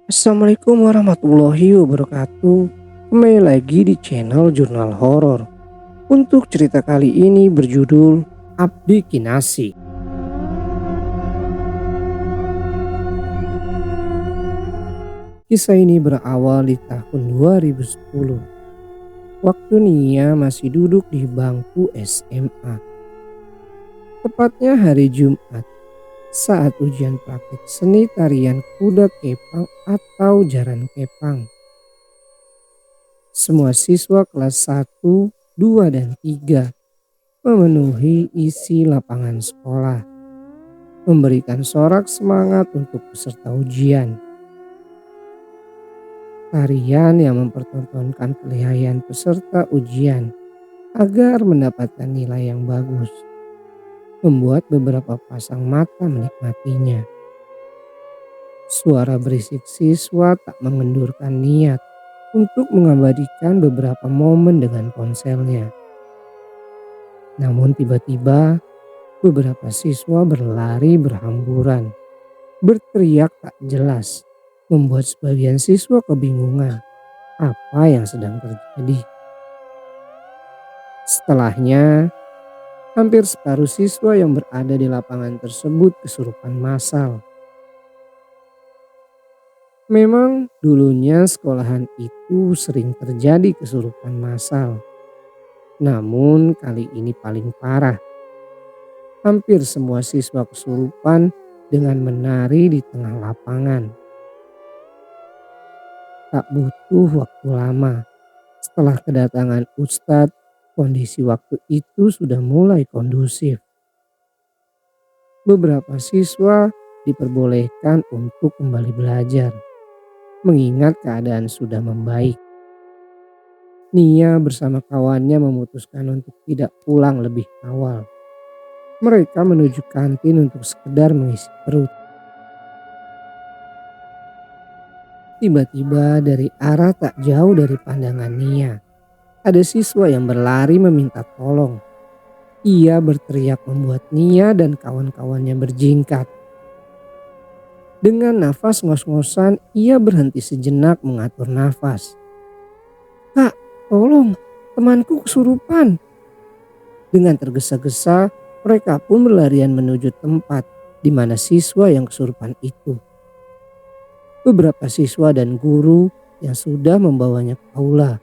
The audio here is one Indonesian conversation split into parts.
Assalamualaikum warahmatullahi wabarakatuh. Kembali lagi di channel Jurnal Horor. Untuk cerita kali ini berjudul Abdi Kinasi. Kisah ini berawal di tahun 2010. Waktu Nia masih duduk di bangku SMA. Tepatnya hari Jumat saat ujian praktik seni tarian kuda kepang atau jaran kepang. Semua siswa kelas 1, 2, dan 3 memenuhi isi lapangan sekolah, memberikan sorak semangat untuk peserta ujian. Tarian yang mempertontonkan kelihayan peserta ujian agar mendapatkan nilai yang bagus, membuat beberapa pasang mata menikmatinya. Suara berisik siswa tak mengendurkan niat untuk mengabadikan beberapa momen dengan ponselnya. Namun tiba-tiba beberapa siswa berlari berhamburan, berteriak tak jelas, membuat sebagian siswa kebingungan apa yang sedang terjadi. Setelahnya, hampir separuh siswa yang berada di lapangan tersebut kesurupan massal. Memang dulunya sekolahan itu sering terjadi kesurupan massal. Namun kali ini paling parah. Hampir semua siswa kesurupan dengan menari di tengah lapangan. Tak butuh waktu lama. Setelah kedatangan Ustadz, kondisi waktu itu sudah mulai kondusif. Beberapa siswa diperbolehkan untuk kembali belajar, mengingat keadaan sudah membaik. Nia bersama kawannya memutuskan untuk tidak pulang lebih awal. Mereka menuju kantin untuk sekedar mengisi perut. Tiba-tiba dari arah tak jauh dari pandangan Nia, ada siswa yang berlari meminta tolong. Ia berteriak membuat Nia dan kawan-kawannya berjingkat. Dengan nafas ngos-ngosan, ia berhenti sejenak mengatur nafas. "Kak, tolong, temanku kesurupan." Dengan tergesa-gesa, mereka pun berlarian menuju tempat di mana siswa yang kesurupan itu. Beberapa siswa dan guru yang sudah membawanya ke aula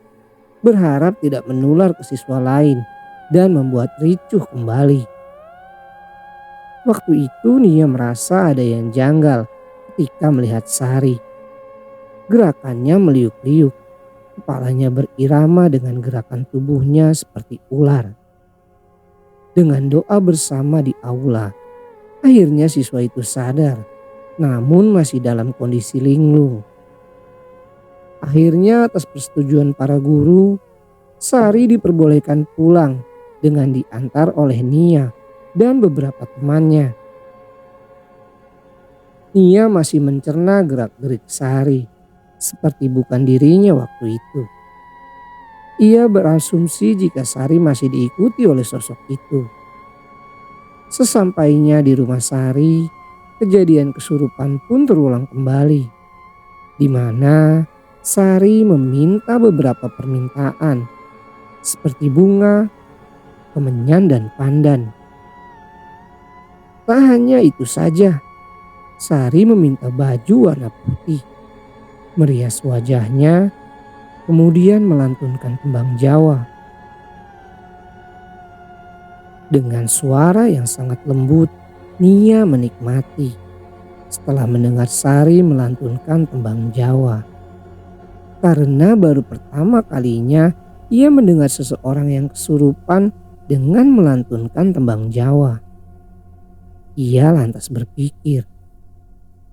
berharap tidak menular ke siswa lain dan membuat ricuh kembali. Waktu itu Nia merasa ada yang janggal ketika melihat Sari. Gerakannya meliuk-liuk, kepalanya berirama dengan gerakan tubuhnya seperti ular. Dengan doa bersama di aula, akhirnya siswa itu sadar, namun masih dalam kondisi linglung. Akhirnya atas persetujuan para guru, Sari diperbolehkan pulang dengan diantar oleh Nia dan beberapa temannya. Nia masih mencerna gerak-gerik Sari seperti bukan dirinya waktu itu. Ia berasumsi jika Sari masih diikuti oleh sosok itu. Sesampainya di rumah Sari, kejadian kesurupan pun terulang kembali, di mana Sari meminta beberapa permintaan seperti bunga, kemenyan, dan pandan. Tak hanya itu saja, Sari meminta baju warna putih, merias wajahnya, kemudian melantunkan tembang Jawa. Dengan suara yang sangat lembut, Nia menikmati setelah mendengar Sari melantunkan tembang Jawa. Karena baru pertama kalinya ia mendengar seseorang yang kesurupan dengan melantunkan tembang Jawa. Ia lantas berpikir,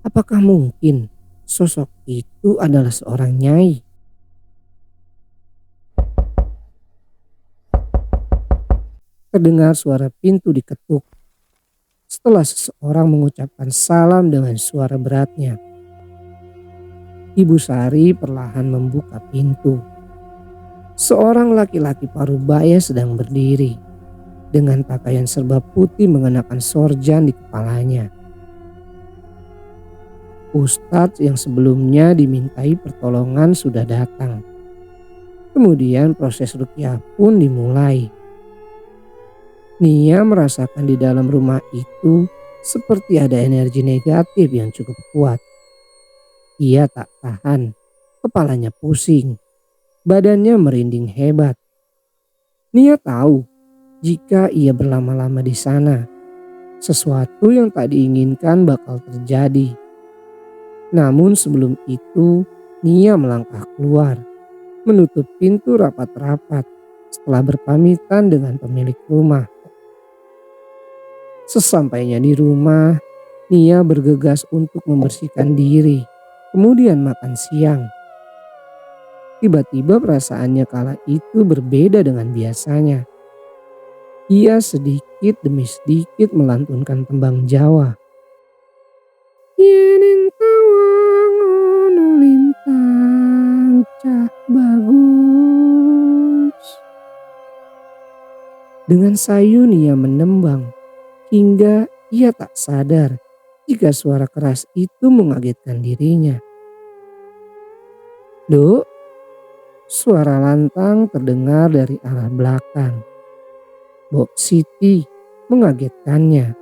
apakah mungkin sosok itu adalah seorang nyai? Terdengar suara pintu diketuk. Setelah seseorang mengucapkan salam dengan suara beratnya, Ibu Sari perlahan membuka pintu. Seorang laki-laki parubaya sedang berdiri dengan pakaian serba putih mengenakan sorjan di kepalanya. Ustadz yang sebelumnya dimintai pertolongan sudah datang. Kemudian proses ruqyah pun dimulai. Nia merasakan di dalam rumah itu seperti ada energi negatif yang cukup kuat. Ia tak tahan, kepalanya pusing, badannya merinding hebat. Nia tahu jika ia berlama-lama di sana, sesuatu yang tak diinginkan bakal terjadi. Namun sebelum itu, Nia melangkah keluar, menutup pintu rapat-rapat setelah berpamitan dengan pemilik rumah. Sesampainya di rumah, Nia bergegas untuk membersihkan diri, kemudian makan siang. Tiba-tiba perasaannya kala itu berbeda dengan biasanya. Ia sedikit demi sedikit melantunkan tembang Jawa. Yen tawang ono lintang cah bagus. Dengan sayu Nia menembang hingga ia tak sadar jika suara keras itu mengagetkan dirinya. Duk, suara lantang terdengar dari arah belakang. Bok Siti mengagetkannya.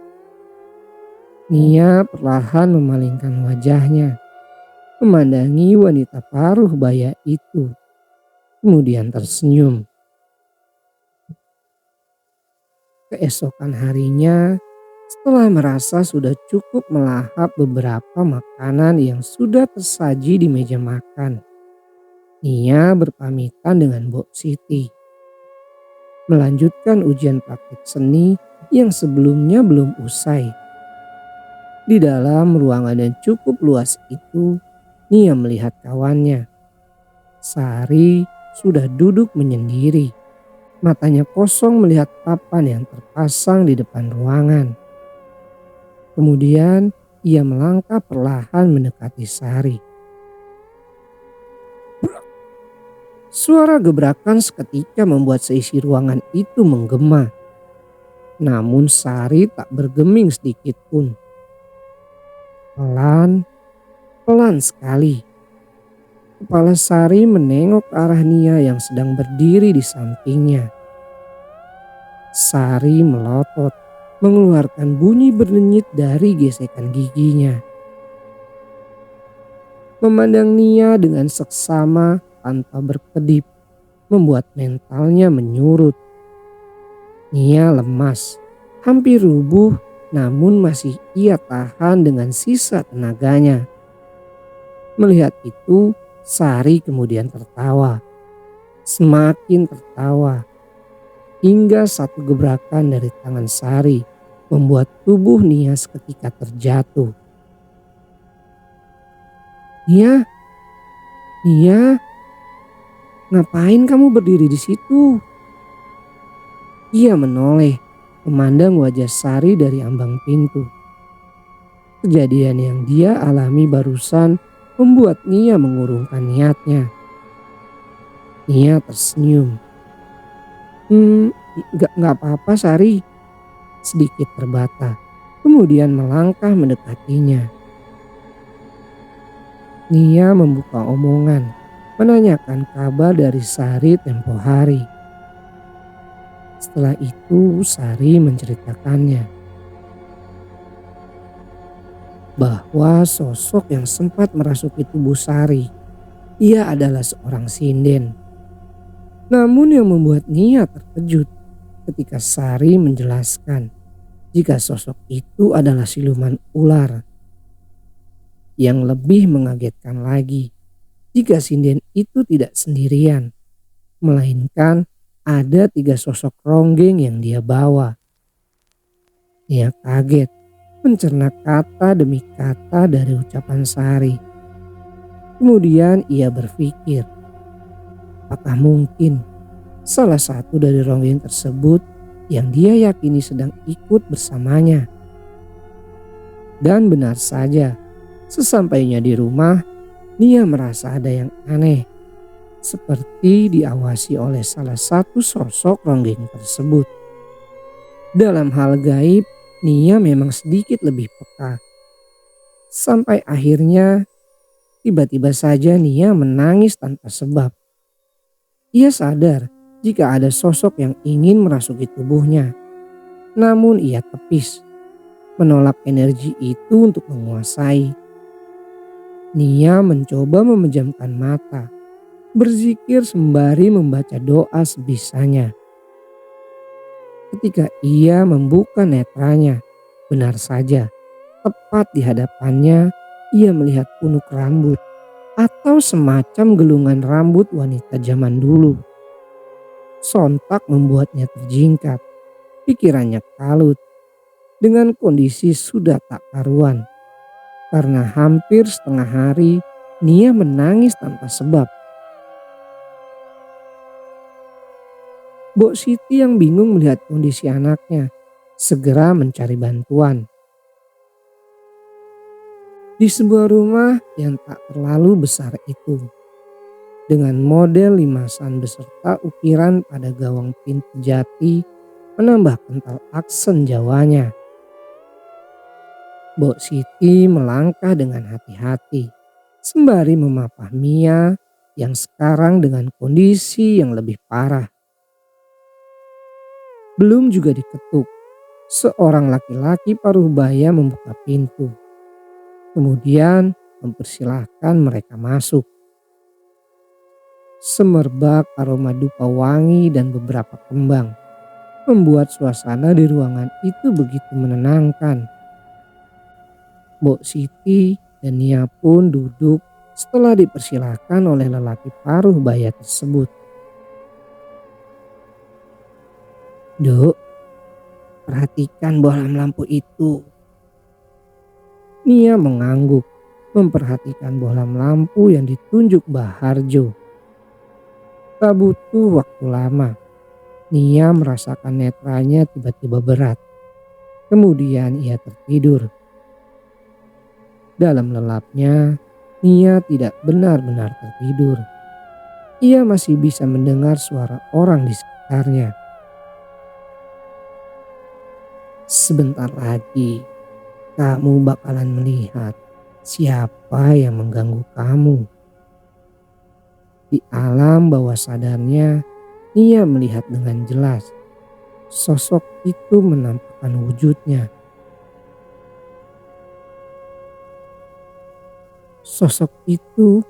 Nia perlahan memalingkan wajahnya, memandangi wanita paruh baya itu, kemudian tersenyum. Keesokan harinya, setelah merasa sudah cukup melahap beberapa makanan yang sudah tersaji di meja makan, Nia berpamitan dengan Bok Siti, melanjutkan ujian praktik seni yang sebelumnya belum usai. Di dalam ruangan yang cukup luas itu, Nia melihat kawannya. Sari sudah duduk menyendiri. Matanya kosong melihat papan yang terpasang di depan ruangan. Kemudian ia melangkah perlahan mendekati Sari. Suara gebrakan seketika membuat seisi ruangan itu menggema. Namun Sari tak bergeming sedikit pun. Pelan sekali. Kepala Sari menengok ke arah Nia yang sedang berdiri di sampingnya. Sari melotot, mengeluarkan bunyi berdenyit dari gesekan giginya. Memandang Nia dengan seksama tanpa berkedip membuat mentalnya menyurut. Nia lemas, hampir rubuh, namun masih ia tahan dengan sisa tenaganya. Melihat itu, Sari kemudian tertawa, semakin tertawa, hingga satu gebrakan dari tangan Sari membuat tubuh Nia seketika terjatuh. Nia, ngapain kamu berdiri di situ? Ia menoleh, memandang wajah Sari dari ambang pintu. Kejadian yang dia alami barusan membuat Nia mengurungkan niatnya. Nia tersenyum. Gak apa-apa Sari, sedikit terbata, kemudian melangkah mendekatinya. Nia membuka omongan, menanyakan kabar dari Sari tempo hari. Setelah itu Sari menceritakannya bahwa sosok yang sempat merasuki tubuh Sari, ia adalah seorang sinden. Namun yang membuat Nia terkejut ketika Sari menjelaskan jika sosok itu adalah siluman ular. Yang lebih mengagetkan lagi, jika sinden itu tidak sendirian, melainkan ada 3 sosok ronggeng yang dia bawa. Nia kaget mencerna kata demi kata dari ucapan Sari. Kemudian ia berpikir, apakah mungkin salah satu dari ronggeng tersebut yang dia yakini sedang ikut bersamanya. Dan benar saja, sesampainya di rumah, Nia merasa ada yang aneh, seperti diawasi oleh salah satu sosok ronggeng tersebut. Dalam hal gaib, Nia memang sedikit lebih peka. Sampai akhirnya tiba-tiba saja Nia menangis tanpa sebab. Ia sadar jika ada sosok yang ingin merasuki tubuhnya. Namun ia tepis, menolak energi itu untuk menguasai. Nia mencoba memejamkan mata, berzikir sembari membaca doa sebisanya. Ketika ia membuka netranya, benar saja, tepat di hadapannya ia melihat punuk rambut atau semacam gelungan rambut wanita zaman dulu. Sontak membuatnya terjingkat, pikirannya kalut dengan kondisi sudah tak karuan. Karena hampir setengah hari Nia menangis tanpa sebab. Mbok Siti yang bingung melihat kondisi anaknya segera mencari bantuan. Di sebuah rumah yang tak terlalu besar itu, dengan model limasan beserta ukiran pada gawang pintu jati menambah kental aksen Jawanya. Mbok Siti melangkah dengan hati-hati sembari memapah Mia yang sekarang dengan kondisi yang lebih parah. Belum juga diketuk, seorang laki-laki paruh baya membuka pintu. Kemudian mempersilahkan mereka masuk. Semerbak aroma dupa wangi dan beberapa kembang membuat suasana di ruangan itu begitu menenangkan. Mbok Siti dan Nia pun duduk setelah dipersilahkan oleh lelaki paruh baya tersebut. "Duk, perhatikan bohlam lampu itu." Nia mengangguk, memperhatikan bohlam lampu yang ditunjuk Mbah Harjo. Tak butuh waktu lama, Nia merasakan netranya tiba-tiba berat. Kemudian ia tertidur. Dalam lelapnya, Nia tidak benar-benar tertidur. Ia masih bisa mendengar suara orang di sekitarnya. "Sebentar lagi kamu bakalan melihat siapa yang mengganggu kamu." Di alam bawah sadarnya, Nia melihat dengan jelas sosok itu menampakkan wujudnya. Sosok itu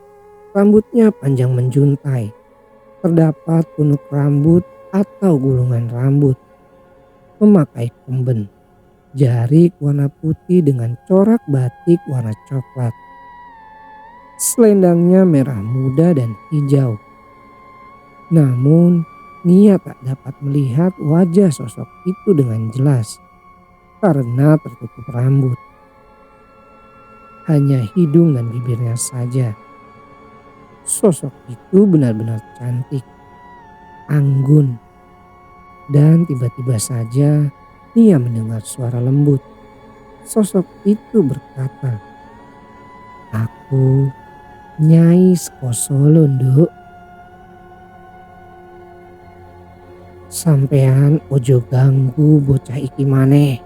rambutnya panjang menjuntai, terdapat punuk rambut atau gulungan rambut, memakai kemben, jarik warna putih dengan corak batik warna coklat. Selendangnya merah muda dan hijau. Namun Nia tak dapat melihat wajah sosok itu dengan jelas karena tertutup rambut. Hanya hidung dan bibirnya saja. Sosok itu benar-benar cantik, anggun. Dan tiba-tiba saja Nia mendengar suara lembut. Sosok itu berkata, "Aku Nyai Sekosolo, Nduk. Sampean ojo ganggu bocah iki maneh."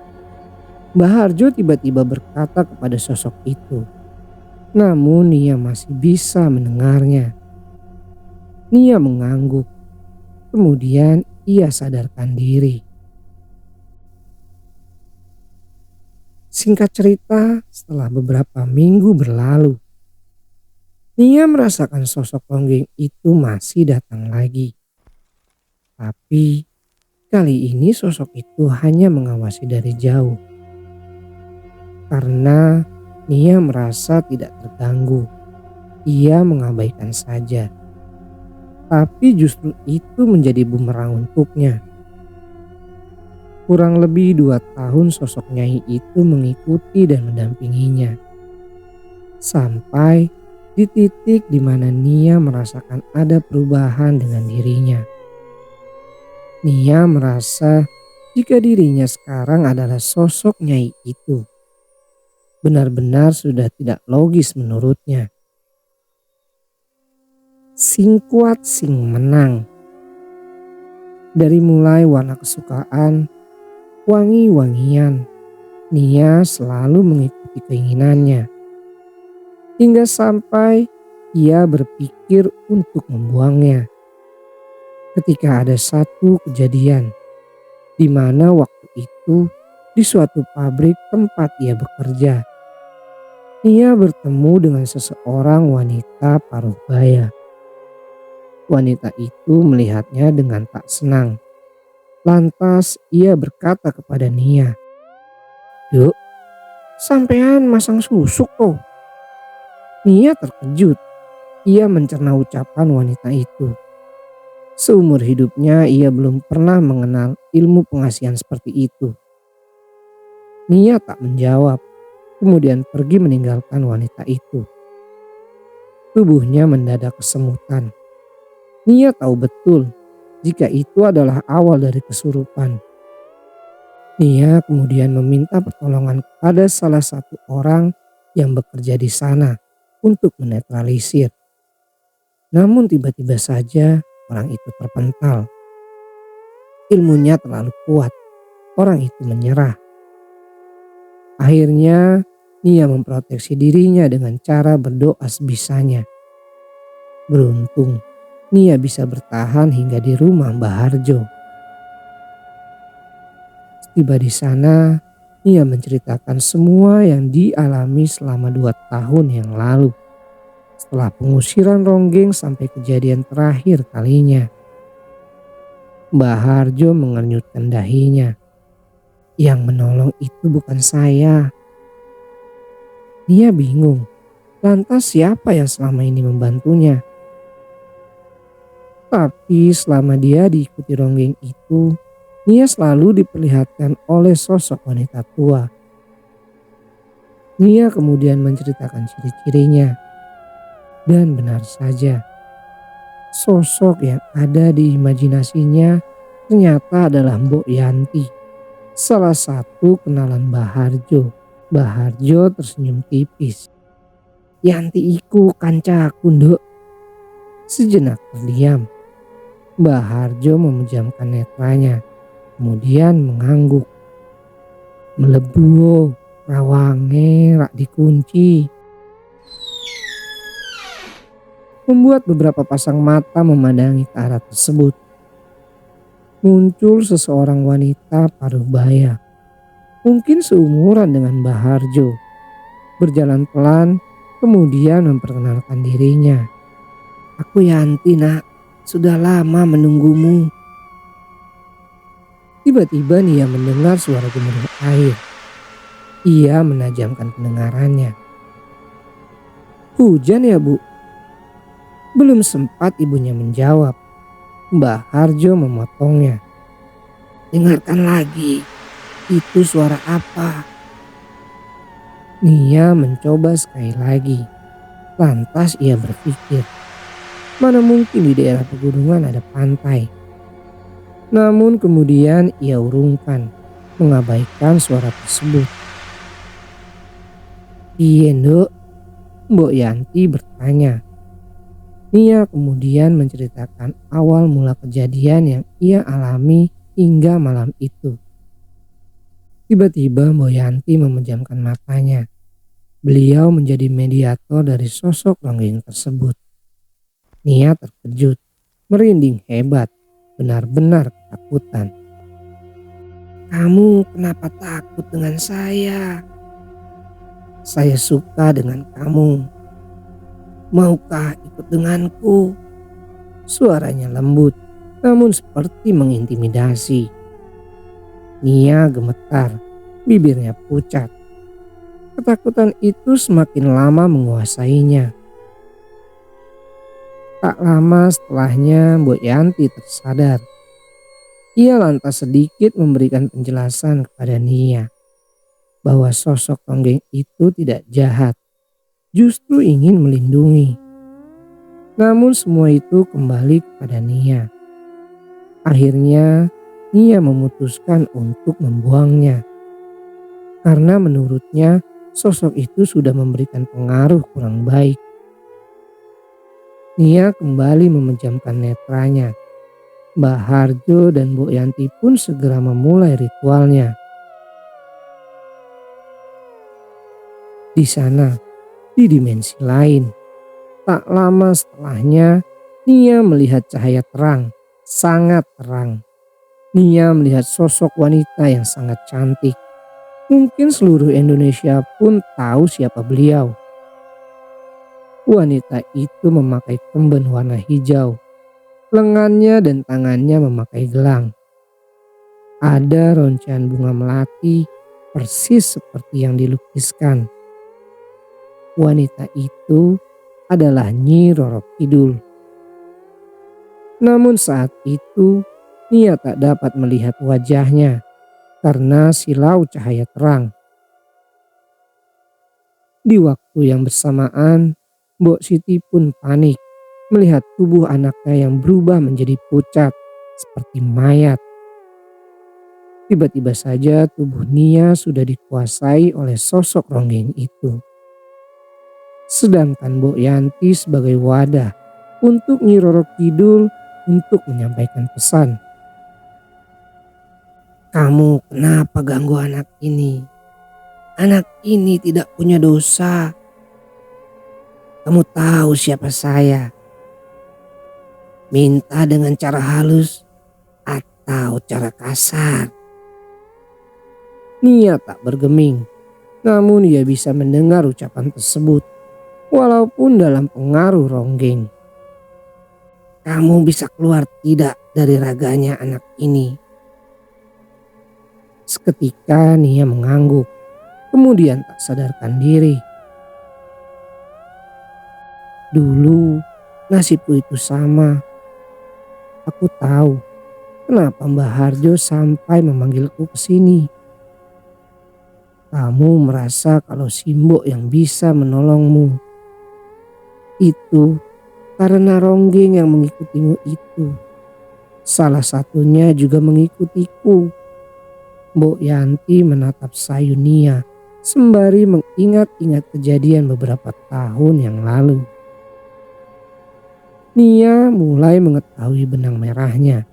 Mbah Harjo tiba-tiba berkata kepada sosok itu. Namun Nia masih bisa mendengarnya. Nia mengangguk. Kemudian ia sadarkan diri. Singkat cerita, setelah beberapa minggu berlalu, Nia merasakan sosok longgeng itu masih datang lagi. Tapi kali ini sosok itu hanya mengawasi dari jauh. Karena Nia merasa tidak terganggu, ia mengabaikan saja. Tapi justru itu menjadi bumerang untuknya. Kurang lebih 2 tahun sosok Nyai itu mengikuti dan mendampinginya. Sampai di titik di mana Nia merasakan ada perubahan dengan dirinya. Nia merasa jika dirinya sekarang adalah sosok Nyai itu. Benar-benar sudah tidak logis menurutnya. Sing kuat sing menang. Dari mulai warna kesukaan, wangi-wangian, Nia selalu mengikuti keinginannya. hingga sampai ia berpikir untuk membuangnya. Ketika ada satu kejadian di mana waktu itu di suatu pabrik tempat ia bekerja, ia bertemu dengan seseorang wanita paruh baya. Wanita itu melihatnya dengan tak senang. Lantas ia berkata kepada Nia, "Duk, sampean masang susuk toh?" Nia terkejut. Ia mencerna ucapan wanita itu. Seumur hidupnya ia belum pernah mengenal ilmu pengasihan seperti itu. Nia tak menjawab, kemudian pergi meninggalkan wanita itu. Tubuhnya mendadak kesemutan. Nia tahu betul jika itu adalah awal dari kesurupan. Nia kemudian meminta pertolongan kepada salah satu orang yang bekerja di sana untuk menetralisir. Namun tiba-tiba saja orang itu terpental. Ilmunya terlalu kuat. Orang itu menyerah. Akhirnya Nia memproteksi dirinya dengan cara berdoa sebisanya. Beruntung Nia bisa bertahan hingga di rumah Mbah Harjo. Tiba di sana, Nia menceritakan semua yang dialami selama 2 tahun yang lalu. Setelah pengusiran Ronggeng sampai kejadian terakhir kalinya. Mbah Harjo mengernyutkan dahinya. Yang menolong itu bukan saya. Nia bingung. Lantas siapa yang selama ini membantunya? Tapi selama dia diikuti Ronggeng itu, Nia selalu diperlihatkan oleh sosok wanita tua. Nia kemudian menceritakan ciri-cirinya. Dan benar saja, sosok yang ada di imajinasinya ternyata adalah Mbok Yanti, salah satu kenalan Mbah Harjo. Mbah Harjo tersenyum tipis. "Yanti iku kancaku, Nduk." Sejenak terdiam. Mbah Harjo memejamkan netranya, kemudian mengangguk. "Melebu, rawange rak dikunci." Membuat beberapa pasang mata memandangi ke arah tersebut. Muncul seseorang wanita paruh baya, mungkin seumuran dengan Mbah Harjo. Berjalan pelan, kemudian memperkenalkan dirinya. "Aku Yanti, nak. Sudah lama menunggumu." Tiba-tiba Nia mendengar suara gemuruh air. Ia menajamkan pendengarannya. "Hujan ya, Bu?" Belum sempat ibunya menjawab, Mbah Harjo memotongnya. "Dengarkan lagi, itu suara apa?" Nia mencoba sekali lagi. Lantas ia berpikir, mana mungkin di daerah pegunungan ada pantai. Namun kemudian ia urungkan, mengabaikan suara tersebut. "Iya, Nduk?" Mbok Yanti bertanya. Nia kemudian menceritakan awal mula kejadian yang ia alami hingga malam itu. Tiba-tiba Mbok Yanti memejamkan matanya. Beliau menjadi mediator dari sosok Ronggeng tersebut. Nia terkejut, merinding hebat, benar-benar ketakutan. "Kamu kenapa takut dengan saya? Saya suka dengan kamu. Maukah ikut denganku?" Suaranya lembut, namun seperti mengintimidasi. Nia gemetar, bibirnya pucat. Ketakutan itu semakin lama menguasainya. Tak lama setelahnya Mbok Yanti tersadar. Ia lantas sedikit memberikan penjelasan kepada Nia bahwa sosok Ronggeng itu tidak jahat, justru ingin melindungi. Namun semua itu kembali kepada Nia. Akhirnya Nia memutuskan untuk membuangnya. Karena menurutnya sosok itu sudah memberikan pengaruh kurang baik. Nia kembali memejamkan netranya. Mbah Harjo dan Bu Yanti pun segera memulai ritualnya. Di sana, Di dimensi lain, tak lama setelahnya, Nia melihat cahaya terang, sangat terang. Nia melihat sosok wanita yang sangat cantik. Mungkin seluruh Indonesia pun tahu siapa beliau. Wanita itu memakai kemben warna hijau. Lengannya dan tangannya memakai gelang. Ada roncean bunga melati persis seperti yang dilukiskan. Wanita itu adalah Nyi Roro Kidul. Namun saat itu Nia tak dapat melihat wajahnya karena silau cahaya terang. Di waktu yang bersamaan, Mbok Siti pun panik melihat tubuh anaknya yang berubah menjadi pucat seperti mayat. Tiba-tiba saja tubuh Nia sudah dikuasai oleh sosok ronggeng itu. Sedangkan Mbok Yanti sebagai wadah untuk Nyi Roro Kidul untuk menyampaikan pesan. Kamu kenapa ganggu anak ini? Anak ini tidak punya dosa. Kamu tahu siapa saya? Minta dengan cara halus atau cara kasar. Nia tak bergeming, namun ia bisa mendengar ucapan tersebut, walaupun dalam pengaruh ronggeng. Kamu bisa keluar tidak dari raganya anak ini? Seketika Nia mengangguk, kemudian tak sadarkan diri. Dulu nasibku itu sama. Aku tahu kenapa Mbah Harjo sampai memanggilku ke sini. Kamu merasa kalau Simbok yang bisa menolongmu. Itu karena ronggeng yang mengikutimu itu. Salah satunya juga mengikutiku. Mbok Yanti menatap sayu Nia sembari mengingat-ingat kejadian beberapa tahun yang lalu. Nia mulai mengetahui benang merahnya.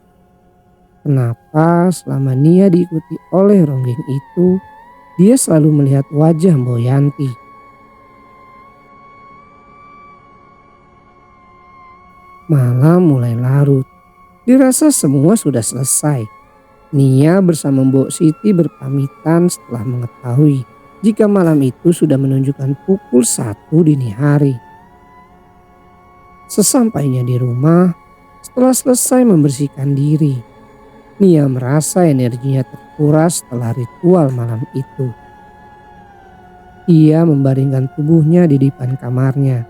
Kenapa selama Nia diikuti oleh ronggeng itu, dia selalu melihat wajah Mbok Yanti. Malam mulai larut. Dirasa semua sudah selesai. Nia bersama Mbok Siti berpamitan setelah mengetahui jika malam itu sudah menunjukkan pukul 1 dini hari. Sesampainya di rumah, setelah selesai membersihkan diri, Nia merasa energinya terkuras setelah ritual malam itu. Ia membaringkan tubuhnya di depan kamarnya.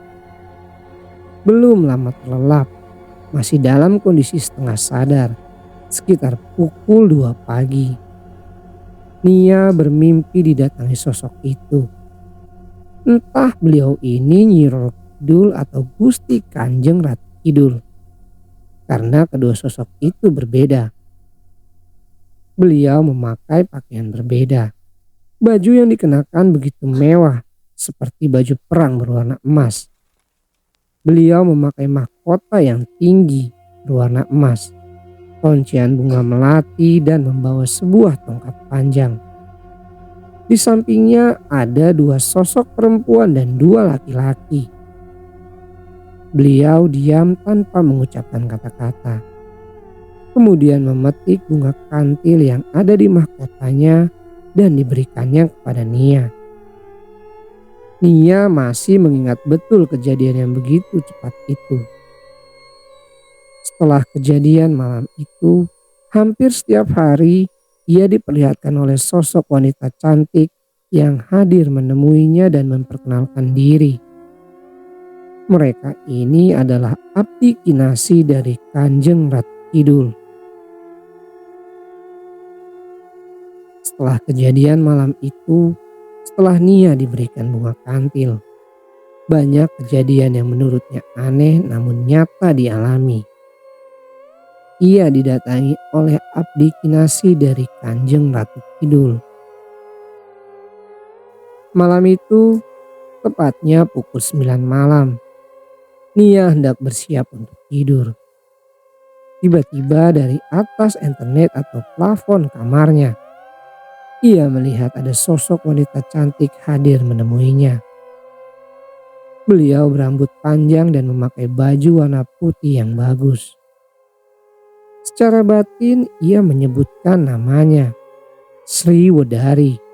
Belum lama terlelap, masih dalam kondisi setengah sadar, sekitar pukul 2 pagi. Nia bermimpi didatangi sosok itu. Entah beliau ini Nyi Roro Kidul atau Gusti Kanjeng Ratu Kidul. Karena kedua sosok itu berbeda. Beliau memakai pakaian berbeda. Baju yang dikenakan begitu mewah, seperti baju perang berwarna emas. Beliau memakai mahkota yang tinggi berwarna emas, kuncian bunga melati dan membawa sebuah tongkat panjang. Di sampingnya ada 2 sosok perempuan dan 2 laki-laki. Beliau diam tanpa mengucapkan kata-kata. Kemudian memetik bunga kantil yang ada di mahkotanya dan diberikannya kepada Nia. Nia masih mengingat betul kejadian yang begitu cepat itu. Setelah kejadian malam itu, hampir setiap hari ia diperlihatkan oleh sosok wanita cantik yang hadir menemuinya dan memperkenalkan diri. Mereka ini adalah abdi kinasi dari Kanjeng Ratu Kidul. Setelah kejadian malam itu, setelah Nia diberikan bunga kantil, banyak kejadian yang menurutnya aneh namun nyata dialami. Ia didatangi oleh abdi kinasi dari Kanjeng Ratu Kidul. Malam itu, tepatnya pukul 9 malam, Nia hendak bersiap untuk tidur. Tiba-tiba dari atas internet atau plafon kamarnya, ia melihat ada sosok wanita cantik hadir menemuinya. Beliau berambut panjang dan memakai baju warna putih yang bagus. Secara batin ia menyebutkan namanya, Sri Wedari.